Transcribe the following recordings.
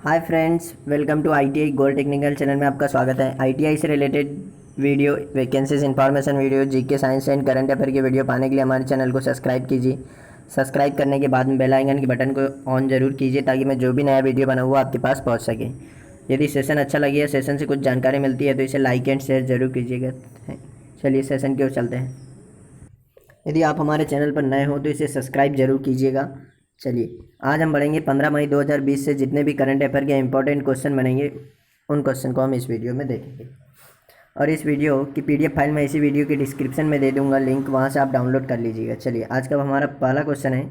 Hi friends, welcome to ITI gold technical channel में आपका स्वागत है। आईटीआई से related video, vacancies, information video, GK, science and current affair की video पाने के लिए हमारे चैनल को सब्सक्राइब कीजिए। सब्सक्राइब करने के बाद में बेल आइकन के बटन को ऑन जरूर कीजिए ताकि मैं जो भी नया वीडियो बनाऊँ वो आपके पास पहुँच सके। यदि सेशन अच्छा लगे या सेशन से कुछ जानकारी मिलती है तो इसे लाइक एंड शेयर जरूर कीजिएगा। चलिए सेशन की ओर चलते हैं। यदि आप हमारे चैनल पर नए हो तो इसे सब्सक्राइब जरूर कीजिएगा। चलिए आज हम पढ़ेंगे 15 मई 2020 से जितने भी करंट अफेयर के इंपॉर्टेंट क्वेश्चन बनेंगे उन क्वेश्चन को हम इस वीडियो में देखेंगे। और इस वीडियो की पीडीएफ फाइल मैं इसी वीडियो के डिस्क्रिप्शन में दे दूंगा लिंक, वहां से आप डाउनलोड कर लीजिएगा। चलिए आज का हमारा पहला क्वेश्चन है,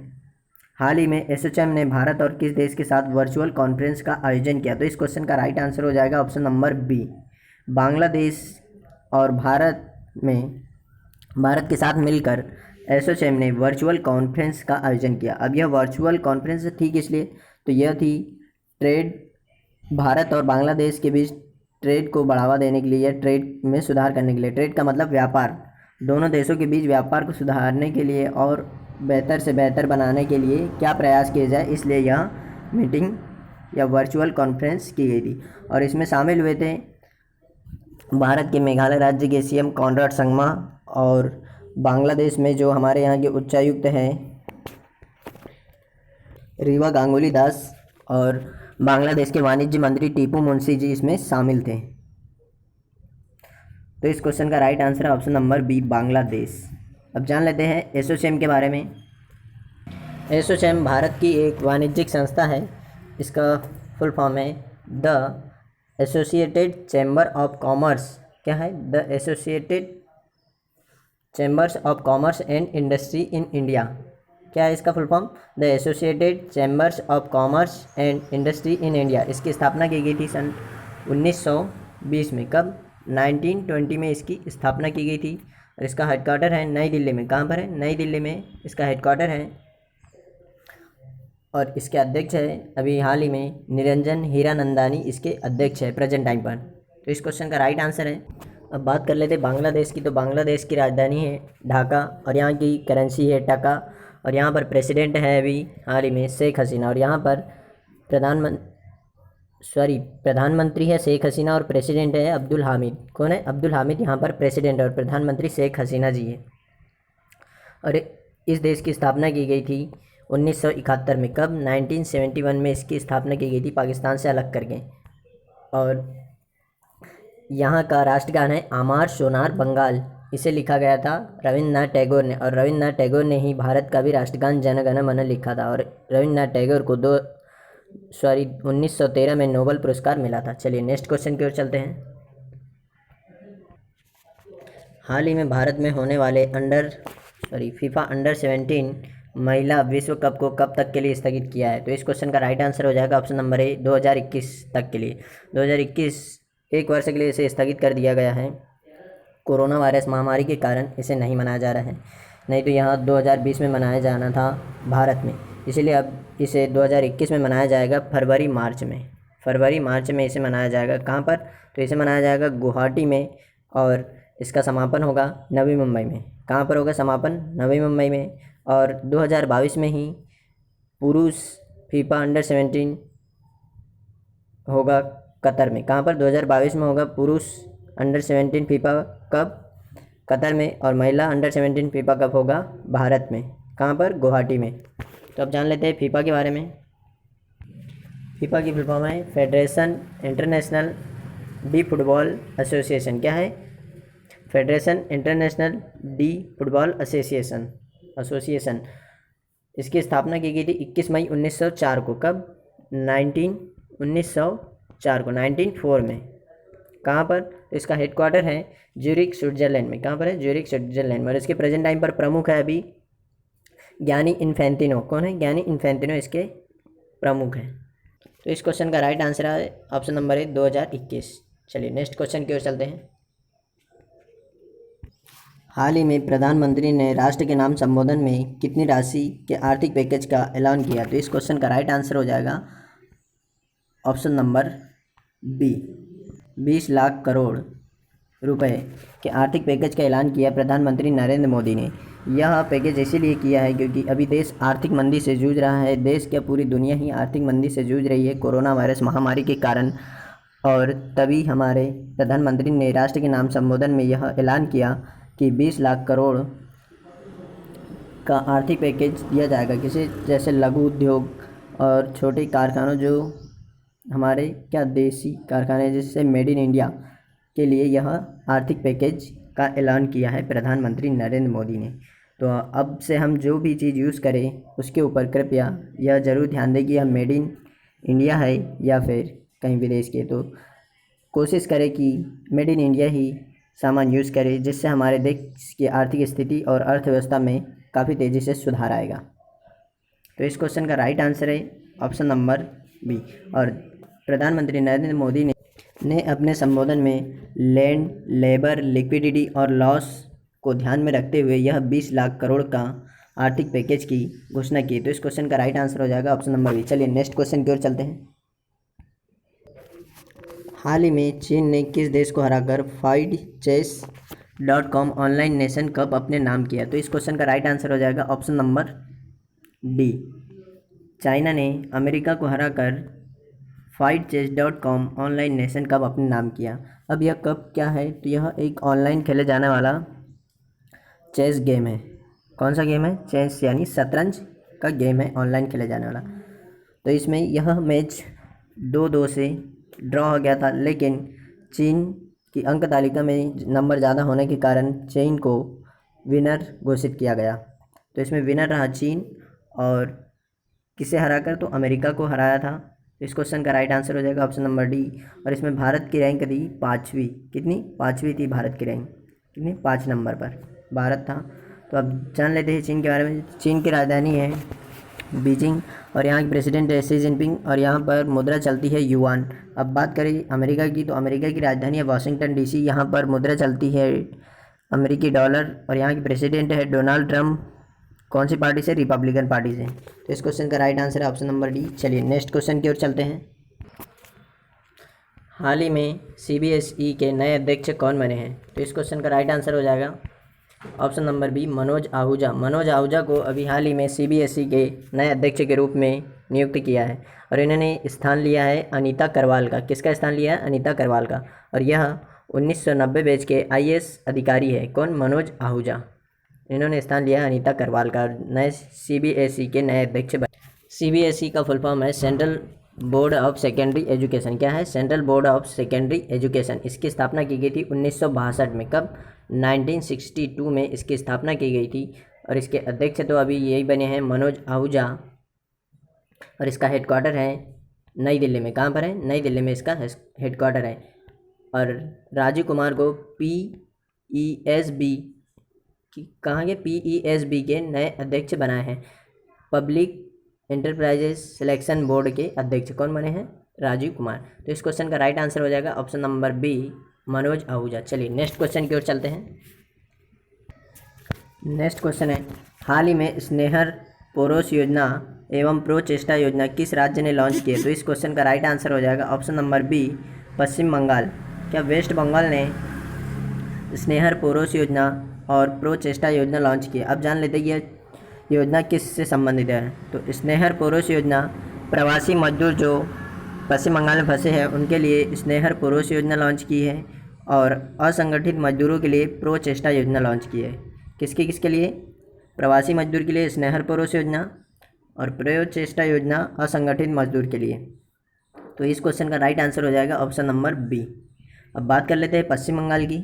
हाल ही में एसोचैम ने भारत और किस देश के साथ वर्चुअल कॉन्फ्रेंस का आयोजन किया? तो इस क्वेश्चन का राइट आंसर हो जाएगा ऑप्शन नंबर बी, बांग्लादेश। और भारत के साथ मिलकर एसोचैम ने वर्चुअल कॉन्फ्रेंस का आयोजन किया। अब यह वर्चुअल कॉन्फ्रेंस थी किस लिए? तो यह थी ट्रेड, भारत और बांग्लादेश के बीच ट्रेड को बढ़ावा देने के लिए या ट्रेड में सुधार करने के लिए। ट्रेड का मतलब व्यापार, दोनों देशों के बीच व्यापार को सुधारने के लिए और बेहतर से बेहतर बनाने के लिए क्या प्रयास किए जाए, इसलिए यह मीटिंग या वर्चुअल कॉन्फ्रेंस की गई थी। और इसमें शामिल हुए थे भारत के मेघालय राज्य के सीएम कॉनराड संगमा, और बांग्लादेश में जो हमारे यहाँ के उच्चायुक्त हैं रीवा गांगुली दास, और बांग्लादेश के वाणिज्य मंत्री टीपू मुंशी जी इसमें शामिल थे। तो इस क्वेश्चन का राइट आंसर है ऑप्शन नंबर बी, बांग्लादेश। अब जान लेते हैं एसोचैम के बारे में। एसोचैम भारत की एक वाणिज्यिक संस्था है। इसका फुल फॉर्म है the associated chamber of commerce. क्या है? The associated chambers of commerce and industry in India. क्या है इसका full form? The associated chambers of commerce and industry in India. इसकी स्थापना की गई थी सन 1920 में। कब? 1920 में इसकी स्थापना की गई थी। और इसका हेडक्वार्टर है नई दिल्ली में। कहाँ पर है? नई दिल्ली में इसका हेडक्वार्टर है। और इसके अध्यक्ष है अभी हाल ही में निरंजन हीरानंदानी इसके अध्यक्ष है प्रेजेंट टाइम पर। तो इस क्वेश्चन का राइट आंसर है। अब बात कर लेते हैं बांग्लादेश की। तो बांग्लादेश की राजधानी है ढाका और यहाँ की करेंसी है टका। और यहाँ पर प्रेसिडेंट है अभी हाल ही में शेख हसीना। और यहाँ पर प्रधानमंत्री है शेख हसीना और प्रेसिडेंट है अब्दुल हामिद। कौन है? अब्दुल हामिद यहाँ पर प्रेसिडेंट और प्रधानमंत्री शेख हसीना जी है। और इस देश की स्थापना की गई थी 1971 में। कब? 1971 में इसकी स्थापना की गई थी पाकिस्तान से अलग करके। और यहाँ का राष्ट्रगान है आमार सोनार बंगाल। इसे लिखा गया था रविंद्रनाथ टैगोर ने। और रविंद्रनाथ टैगोर ने ही भारत का भी राष्ट्रगान जन गण मन लिखा था। और रविंद्रनाथ टैगोर को 1913 में नोबेल पुरस्कार मिला था। चलिए नेक्स्ट क्वेश्चन की ओर चलते हैं। हाल ही में भारत में होने वाले फीफा अंडर 17 महिला विश्व कप को कब तक के लिए स्थगित किया है? तो इस क्वेश्चन का राइट आंसर हो जाएगा ऑप्शन नंबर ए, 2021 तक के लिए। 2021 एक वर्ष के लिए इसे स्थगित कर दिया गया है। कोरोना वायरस महामारी के कारण इसे नहीं मनाया जा रहा है, नहीं तो यहाँ 2020 में मनाया जाना था भारत में। इसलिए अब इसे 2021 में मनाया जाएगा फरवरी मार्च में इसे मनाया जाएगा। कहाँ पर? तो इसे मनाया जाएगा गुवाहाटी में। और इसका समापन होगा नवी मुंबई में। कहाँ पर होगा समापन? नवी मुंबई में। और 2022 में ही पुरुष फीफा अंडर 17 होगा कतर में। कहाँ पर? 2022 में होगा पुरुष अंडर 17 फीफा कप कतर में। और महिला अंडर 17 फीफा कप होगा भारत में। कहाँ पर? गुवाहाटी में। तो अब जान लेते हैं फीफा के बारे में। फीफा की फुल फॉर्म है federation international D football association. क्या है? Federation international D football association. इसकी स्थापना की गई थी 21 मई 1904 को। कब? 1904 में। कहाँ पर? तो इसका हेडक्वार्टर है ज्यूरिख स्विट्जरलैंड में। कहाँ पर है? ज्यूरिख स्विट्जरलैंड में। और इसके प्रेजेंट टाइम पर प्रमुख है अभी ज्ञानी इन्फेंटिनो। कौन है? ज्ञानी इन्फेंटिनो इसके प्रमुख हैं। तो इस क्वेश्चन का राइट आंसर है ऑप्शन नंबर है 2021। चलिए नेक्स्ट क्वेश्चन की ओर चलते हैं। हाल ही में प्रधानमंत्री ने राष्ट्र के नाम संबोधन में कितनी राशि के आर्थिक पैकेज का ऐलान किया? तो इस क्वेश्चन का राइट आंसर हो जाएगा option number B, 20 lakh crore रुपए के आर्थिक पैकेज का ऐलान किया प्रधानमंत्री नरेंद्र मोदी ने। यह पैकेज इसीलिए किया है क्योंकि अभी देश आर्थिक मंदी से जूझ रहा है। देश क्या पूरी दुनिया ही आर्थिक मंदी से जूझ रही है कोरोना वायरस महामारी के कारण, और तभी हमारे प्रधानमंत्री ने राष्ट्र के नाम संबोधन में यह ऐलान किया कि 20 लाख करोड़ का आर्थिक पैकेज दिया जाएगा किसी जैसे लघु उद्योग और छोटे कारखानों, जो हमारे क्या देसी कारखाने जिससे मेड इन इंडिया के लिए यह आर्थिक पैकेज का ऐलान किया है प्रधानमंत्री नरेंद्र मोदी ने। तो अब से हम जो भी चीज़ यूज़ करें उसके ऊपर कृपया यह ज़रूर ध्यान दें कि यह मेड इन इंडिया है या फिर कहीं विदेश के। तो कोशिश करें कि मेड इन इंडिया ही सामान यूज़ करें, जिससे हमारे देश की आर्थिक स्थिति और अर्थव्यवस्था में काफ़ी तेज़ी से सुधार आएगा। तो इस क्वेश्चन का राइट आंसर है ऑप्शन नंबर बी। और प्रधानमंत्री नरेंद्र मोदी ने अपने संबोधन में लैंड, लेबर, लिक्विडिटी और लॉस को ध्यान में रखते हुए यह 20 लाख करोड़ का आर्थिक पैकेज की घोषणा की। तो इस क्वेश्चन का राइट आंसर हो जाएगा ऑप्शन नंबर बी। चलिए नेक्स्ट क्वेश्चन की ओर चलते हैं। हाल ही में चीन ने किस देश को हराकर FightChess.com ऑनलाइन नेशन कप अपने नाम किया? तो इस क्वेश्चन का राइट आंसर हो जाएगा ऑप्शन नंबर डी। चाइना ने अमेरिका को हराकर FightChess.com ऑनलाइन नेशन कप अपने नाम किया। अब यह कप क्या है? तो यह एक ऑनलाइन खेले जाने वाला चेस गेम है। कौन सा गेम है? चेस यानी शतरंज का गेम है, ऑनलाइन खेले जाने वाला। तो इसमें यह मैच 2-2 से ड्रॉ हो गया था, लेकिन चीन की अंक तालिका में नंबर ज़्यादा होने के कारण चीन को विनर घोषित किया गया। तो इसमें विनर रहा चीन, और किसे हराकर? तो अमेरिका को हराया था। इस क्वेश्चन का राइट आंसर हो जाएगा ऑप्शन नंबर डी। और इसमें भारत की रैंक थी 5वीं। कितनी? 5वीं थी भारत की रैंक। कितनी? 5 नंबर पर भारत था। तो अब जान लेते हैं चीन के बारे में। चीन की राजधानी है बीजिंग, और यहाँ के प्रेसिडेंट है शी जिनपिंग, और यहाँ पर मुद्रा चलती है युआन। अब बात करें अमेरिका की, तो अमेरिका की राजधानी है वाशिंगटन DC। यहाँ पर मुद्रा चलती है अमेरिकी डॉलर, और यहाँ के प्रेसिडेंट है डोनाल्ड ट्रम्प। कौन सी पार्टी से? रिपब्लिकन पार्टी से। तो इस क्वेश्चन का राइट आंसर है ऑप्शन नंबर डी। चलिए नेक्स्ट क्वेश्चन की ओर चलते हैं। हाल ही में CBSE के नए अध्यक्ष कौन बने हैं? तो इस क्वेश्चन का राइट आंसर हो जाएगा option number B, Manoj Ahuja. Manoj Ahuja को अभी हाल ही में CBSE के नए अध्यक्ष के रूप में नियुक्त किया है, और इन्होंने स्थान लिया है अनीता करवाल का। किसका स्थान लिया है? अनीता करवाल का। और यह 1990 बैच के IAS अधिकारी है। कौन? मनोज आहूजा। इन्होंने स्थान लिया है अनीता करवाल का, नए CBSE के नए अध्यक्ष बने। CBSE का फुल फॉर्म है central board of secondary education. क्या है? Central board of secondary education. इसकी स्थापना की गई थी 1962 में। कब? 1962 में इसकी स्थापना की गई थी, और इसके अध्यक्ष तो अभी यही बने हैं मनोज आहूजा, और इसका हेडक्वार्टर है नई दिल्ली में। कहाँ पर है? नई दिल्ली में इसका हेडक्वार्टर है। और राजीव कुमार को PESB कहाँ के? PESB के नए अध्यक्ष बनाए हैं। पब्लिक एंटरप्राइजेस सिलेक्शन बोर्ड के अध्यक्ष कौन बने हैं? राजीव कुमार। तो इस क्वेश्चन का राइट आंसर हो जाएगा option number B, Manoj Ahuja. चलिए नेक्स्ट क्वेश्चन की ओर चलते हैं। नेक्स्ट क्वेश्चन है, हाल ही में स्नेहर पोरोस योजना एवं प्रो चेष्टा योजना किस राज्य ने लॉन्च की है? तो इस क्वेश्चन का राइट आंसर हो जाएगा ऑप्शन नंबर बी, पश्चिम बंगाल। क्या वेस्ट बंगाल ने स्नेहर पोरोस योजना और प्रो चेष्टा योजना लॉन्च की है? अब जान लेते हैं कि यह योजना किससे संबंधित है। तो स्नेहर पोरोस योजना प्रवासी मजदूर जो पश्चिम बंगाल में फंसे हैं उनके लिए स्नेहर पोरोस योजना लॉन्च की है, और असंगठित मजदूरों के लिए प्रो चेष्टा योजना लॉन्च की है। किसके लिए? प्रवासी मजदूर के लिए स्नेहर पोरोस योजना, और प्रो चेष्टा योजना असंगठित मजदूर के लिए। तो इस क्वेश्चन का राइट आंसर हो जाएगा ऑप्शन नंबर बी। अब बात कर लेते हैं पश्चिम बंगाल की।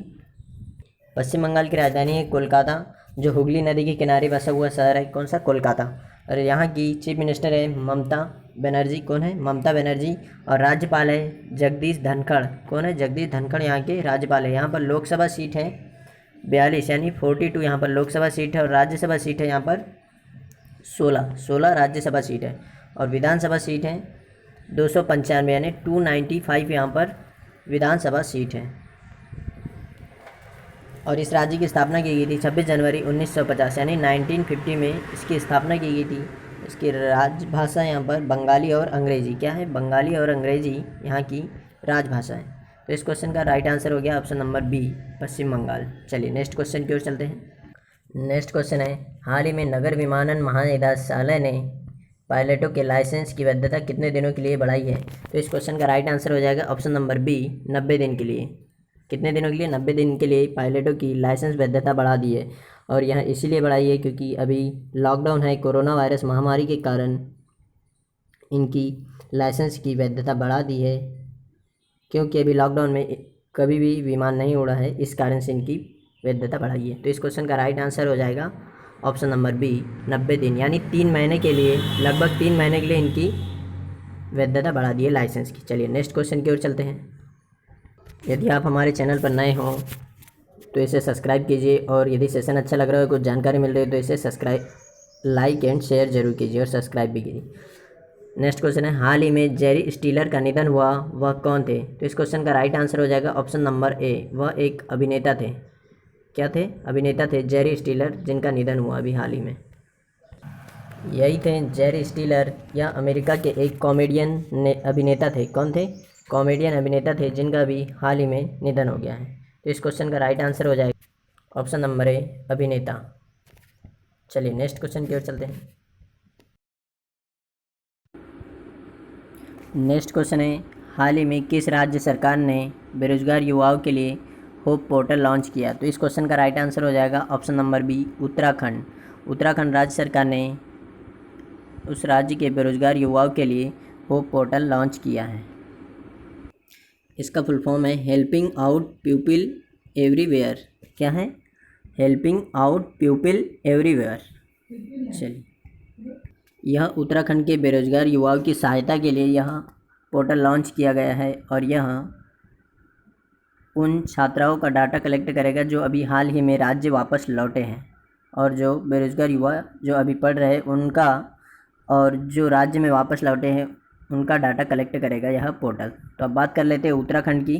पश्चिम बंगाल की राजधानी है कोलकाता, जो हुगली नदी के किनारे बसा हुआ शहर है। कौन सा? कोलकाता। और यहाँ की चीफ मिनिस्टर है ममता बनर्जी। कौन है? ममता बनर्जी। और राज्यपाल है जगदीश धनखड़। कौन है? जगदीश धनखड़ यहाँ के राज्यपाल है। यहाँ पर लोकसभा सीट है 42 यानी 42 यहाँ पर लोकसभा सीट है, और राज्यसभा सीट है यहाँ पर 16 राज्यसभा सीट है, और विधानसभा सीट है 295 यानी 295 यहाँ पर विधानसभा सीट है। और इस राज्य की स्थापना की गई थी 26 जनवरी 1950 यानी 1950 में इसकी स्थापना की गई थी। इसकी राजभाषा यहाँ पर बंगाली और अंग्रेज़ी। क्या है? बंगाली और अंग्रेज़ी यहाँ की राजभाषा है। तो इस क्वेश्चन का राइट आंसर हो गया ऑप्शन नंबर बी, पश्चिम बंगाल। चलिए नेक्स्ट क्वेश्चन की ओर चलते हैं। नेक्स्ट क्वेश्चन है, हाल ही में नगर विमानन महानिदेशालय ने पायलटों के लाइसेंस की वैधता कितने दिनों के लिए बढ़ाई है? तो इस क्वेश्चन का राइट आंसर हो जाएगा ऑप्शन नंबर बी, 90 दिन के लिए। कितने दिनों के लिए? 90 दिन के लिए पायलटों की लाइसेंस वैधता बढ़ा दी है। और यह इसीलिए बढ़ाई है क्योंकि अभी लॉकडाउन है, कोरोना वायरस महामारी के कारण इनकी लाइसेंस की वैधता बढ़ा दी है, क्योंकि अभी लॉकडाउन में कभी भी विमान नहीं उड़ा है, इस कारण से इनकी वैधता बढ़ाई है। तो इस क्वेश्चन का राइट आंसर हो जाएगा ऑप्शन नंबर बी, 90 दिन, यानी 3 महीने के लिए, लगभग 3 महीने के लिए इनकी वैधता बढ़ा दी है लाइसेंस की। चलिए नेक्स्ट क्वेश्चन की ओर चलते हैं। यदि आप हमारे चैनल पर नए हों तो इसे सब्सक्राइब कीजिए, और यदि सेशन अच्छा लग रहा है, कुछ जानकारी मिल रही है, तो इसे सब्सक्राइब, लाइक एंड शेयर जरूर कीजिए और सब्सक्राइब भी कीजिए। नेक्स्ट क्वेश्चन है, हाल ही में जेरी स्टीलर का निधन हुआ, वह कौन थे? तो इस क्वेश्चन का राइट आंसर हो जाएगा ऑप्शन नंबर ए, वह एक अभिनेता थे। क्या थे? अभिनेता थे जेरी स्टीलर, जिनका निधन हुआ अभी हाल ही में। यही थे जेरी स्टीलर, या अमेरिका के एक कॉमेडियन अभिनेता थे। कौन थे? कॉमेडियन अभिनेता थे, जिनका भी हाल ही में निधन हो गया है। तो इस क्वेश्चन का राइट आंसर हो जाएगा ऑप्शन नंबर ए, अभिनेता। चलिए नेक्स्ट क्वेश्चन की ओर चलते हैं। नेक्स्ट क्वेश्चन है, हाल ही में किस राज्य सरकार ने बेरोजगार युवाओं के लिए होप पोर्टल लॉन्च किया? तो इस क्वेश्चन का राइट आंसर हो जाएगा option number B, Uttarakhand. Uttarakhand राज्य सरकार ने उस राज्य के बेरोजगार युवाओं के लिए होप पोर्टल लॉन्च किया है। इसका फुल फॉर्म है हेल्पिंग आउट पीपल एवरीवेयर। क्या है? Helping out people everywhere. चलिए, यह उत्तराखंड के बेरोजगार युवाओं की सहायता के लिए यह पोर्टल लॉन्च किया गया है, और यह उन छात्राओं का डाटा कलेक्ट करेगा जो अभी हाल ही में राज्य वापस लौटे हैं, और जो बेरोजगार युवा जो अभी पढ़ रहे हैं उनका, और जो राज्य में वापस लौटे हैं उनका डाटा कलेक्ट करेगा यह पोर्टल। तो अब बात कर लेते हैं उत्तराखंड की।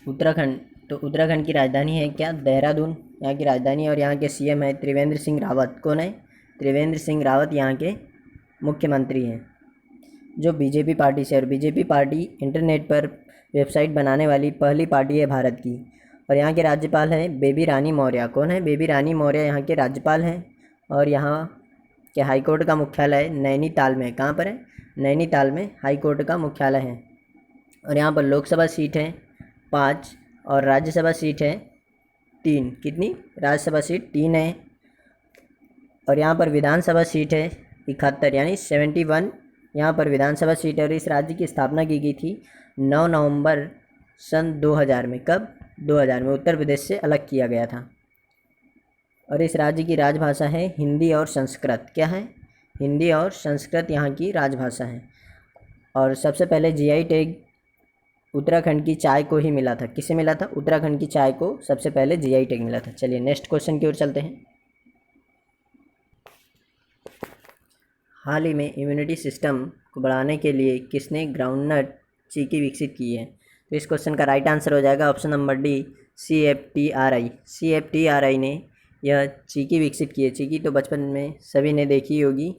उत्तराखंड, तो उत्तराखंड की राजधानी है क्या? देहरादून यहाँ की राजधानी, और यहाँ के सीएम है त्रिवेंद्र सिंह रावत। कौन है? त्रिवेंद्र सिंह रावत यहाँ के मुख्यमंत्री हैं, जो बीजेपी पार्टी से, और बीजेपी पार्टी इंटरनेट पर वेबसाइट बनाने वाली पहली पार्टी है भारत की। और यहाँ के राज्यपाल हैं बेबी रानी मौर्य। कौन है? बेबी रानी मौर्य यहाँ के राज्यपाल हैं। और यहाँ के हाईकोर्ट का मुख्यालय नैनीताल में। कहाँ पर है? नैनीताल में हाईकोर्ट का मुख्यालय है। और यहाँ पर लोकसभा सीट है 5, और राज्यसभा सीट है 3। कितनी? राज्यसभा सीट 3 है। और यहाँ पर विधानसभा सीट है 71, यानी 71 यहाँ पर विधानसभा सीट है। और इस राज्य की स्थापना की गई थी 9 नवंबर सन 2000 में। कब? 2000 में उत्तर प्रदेश से अलग किया गया था। और इस राज्य की राजभाषा है हिंदी और संस्कृत। क्या है? हिंदी और संस्कृत यहाँ की राजभाषा है। और सबसे पहले जीआई टैग उत्तराखंड की चाय को ही मिला था। किसे मिला था? उत्तराखंड की चाय को सबसे पहले जीआई टैग मिला था। चलिए नेक्स्ट क्वेश्चन की ओर चलते हैं। हाल ही में इम्यूनिटी सिस्टम को बढ़ाने के लिए किसने ग्राउंडनट चीकी विकसित की है? तो इस क्वेश्चन का राइट आंसर हो जाएगा option number D, CFTRI। CFTRI ने यह चीकी विकसित की है। चीकी तो बचपन में सभी ने देखी होगी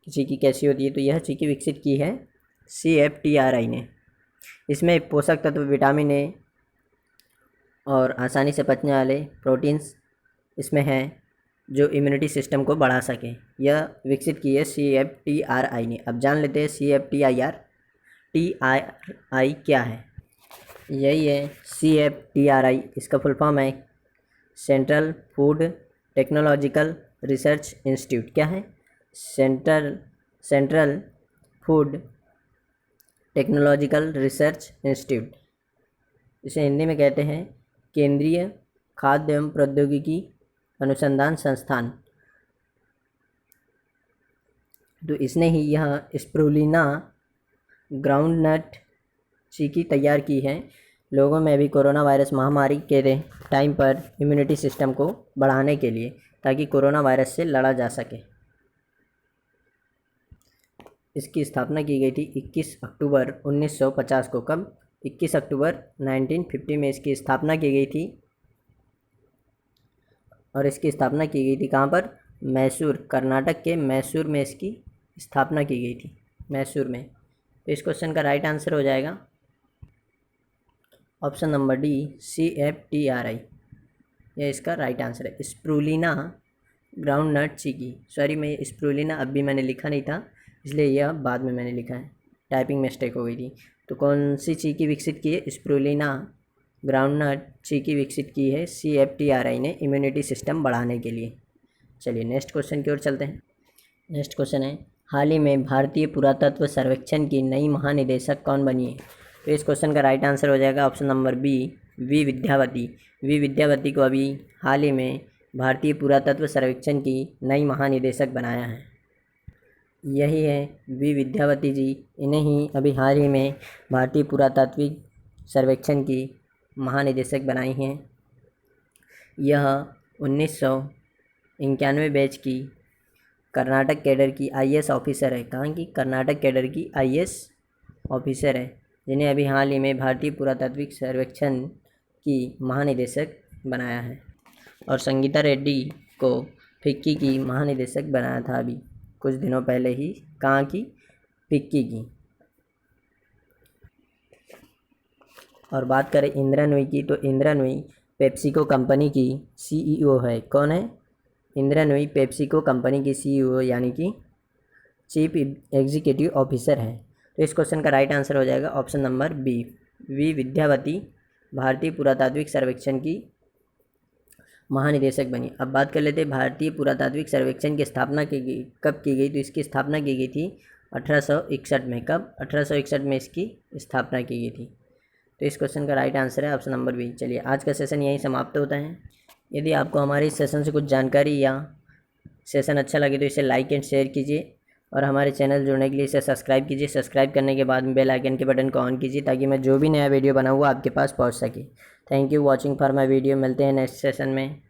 कि चीकी कैसी होती है, तो यह चीकी विकसित की है CFTRI ने। इसमें पोषक तत्व, विटामिन ए और आसानी से पचने वाले प्रोटीन्स इसमें हैं, जो इम्यूनिटी सिस्टम को बढ़ा सके। यह विकसित की है CFTRI ने। अब जान लेते हैं CFTIR क्या है। यही है CFTRI। इसका फुल फॉर्म है central food technological research institute. क्या है? Central food technological research institute. इसे हिंदी में कहते हैं केंद्रीय खाद्य एवं प्रौद्योगिकी अनुसंधान संस्थान। तो इसने ही यह स्प्रुलिना ग्राउंडनट चीकी तैयार की है, लोगों में भी कोरोना वायरस महामारी के टाइम पर इम्यूनिटी सिस्टम को बढ़ाने के लिए, ताकि कोरोना वायरस से लड़ा जा सके। इसकी स्थापना की गई थी 21 अक्टूबर 1950 को। कब? 21 अक्टूबर 1950 में इसकी स्थापना की गई थी। और इसकी स्थापना की गई थी कहाँ पर? मैसूर, कर्नाटक के मैसूर में इसकी स्थापना की गई थी। मैसूर में तो इस क्वेश्चन का राइट आंसर हो जाएगा ऑप्शन नंबर डी, CFTRI। यह इसका राइट आंसर है। स्प्रूलिना ग्राउंड नट चीकी, सॉरी मैं स्प्रूलिना अभी मैंने लिखा नहीं था, इसलिए यह बाद में मैंने लिखा है, टाइपिंग मिस्टेक हो गई थी। तो कौन सी चीकी विकसित की है? स्प्रूलिना ग्राउंडनट चीकी विकसित की है CFTRI ने इम्यूनिटी सिस्टम बढ़ाने के लिए। चलिए नेक्स्ट क्वेश्चन की ओर चलते हैं। नेक्स्ट क्वेश्चन है, हाल ही में भारतीय पुरातत्व सर्वेक्षण की नई महानिदेशक कौन बनी है? तो इस क्वेश्चन का राइट आंसर हो जाएगा option number B, V Vidyavati. V Vidyavati को अभी हाल ही में भारतीय पुरातत्व सर्वेक्षण की नई महानिदेशक बनाया है। यही है वी विद्यावती जी, इन्हें ही अभी हाल ही में भारतीय पुरातात्विक सर्वेक्षण की महानिदेशक बनाई हैं। यह 1991 बैच की कर्नाटक कैडर की IAS ऑफिसर है। कहाँ की? कर्नाटक कैडर की IAS ऑफिसर है, जिन्हें अभी हाल ही में भारतीय पुरातात्विक सर्वेक्षण की महानिदेशक बनाया है। और संगीता रेड्डी को फिक्की की महानिदेशक बनाया था अभी कुछ दिनों पहले ही। कहाँ की? फिक्की की। और बात करें इंदिरा नूई की, तो इंदिरा नूई पेप्सिको कंपनी की CEO है। कौन है? इंदिरा नूई पेप्सिको कंपनी की CEO यानी कि चीफ एग्जीक्यूटिव ऑफिसर है। तो इस क्वेश्चन का राइट आंसर हो जाएगा option number B, V Vidyavati भारतीय पुरातात्विक सर्वेक्षण की महानिदेशक बनी। अब बात कर लेते हैं भारतीय पुरातात्विक सर्वेक्षण की स्थापना कब की गई? तो इसकी स्थापना की गई थी 1861 में। कब? 1861 में इसकी स्थापना की गई थी। तो इस क्वेश्चन का राइट आंसर है ऑप्शन नंबर बी। चलिए आज का सेशन यहीं समाप्त होता है। यदि आपको हमारे इस सेशन से कुछ जानकारी या सेशन अच्छा लगे तो इसे लाइक एंड शेयर कीजिए, और हमारे चैनल जुड़ने के लिए इसे सब्सक्राइब कीजिए। सब्सक्राइब करने के बाद में बेल आइकन के बटन को ऑन कीजिए, ताकि मैं जो भी नया वीडियो बनाऊँ वो आपके पास पहुँच सके। Thank you watching for my video. मिलते हैं नेक्स्ट सेशन में।